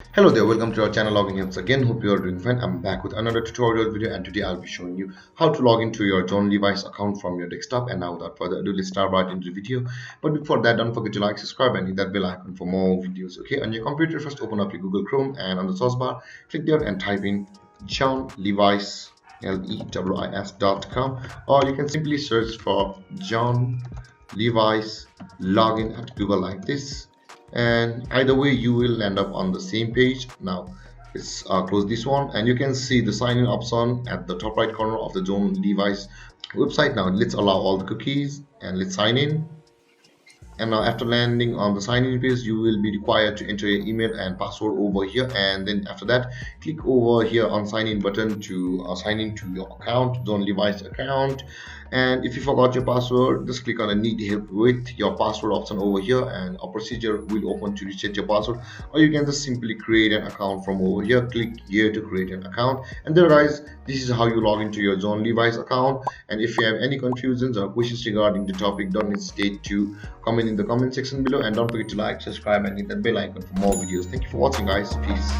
Hello there, welcome to our channel Logging Helps again. Hope you are doing fine. I'm back with another tutorial video, and today I'll be showing you how to log into your John Levi's account from your desktop. And now without further ado, let's start right into the video. But before that, don't forget to like, subscribe, and hit that bell icon for more videos. Okay, on your computer, first open up your Google Chrome, and on the search bar, click there and type in John Levi's LEWIS.com, or you can simply search for John Levi's login at Google like this, and either way you will end up on the same page. Now let's close this one, and you can see the sign in option at the top right corner of the John Levi's website. Now let's allow all the cookies and let's sign in. And now after landing on the sign in page, you will be required to enter your email and password over here, and then after that click over here on sign in button to sign in to your account, John Levi's account. And if you forgot your password, just click on the need help with your password option over here, and a procedure will open to reset your password, or you can just simply create an account from over here. Click here to create an account, and there guys, this is how you log into your John Levi's account. And if you have any confusions or questions regarding the topic, don't hesitate to comment in the comment section below, and don't forget to like, subscribe, and hit that bell icon for more videos. Thank you for watching guys. Peace.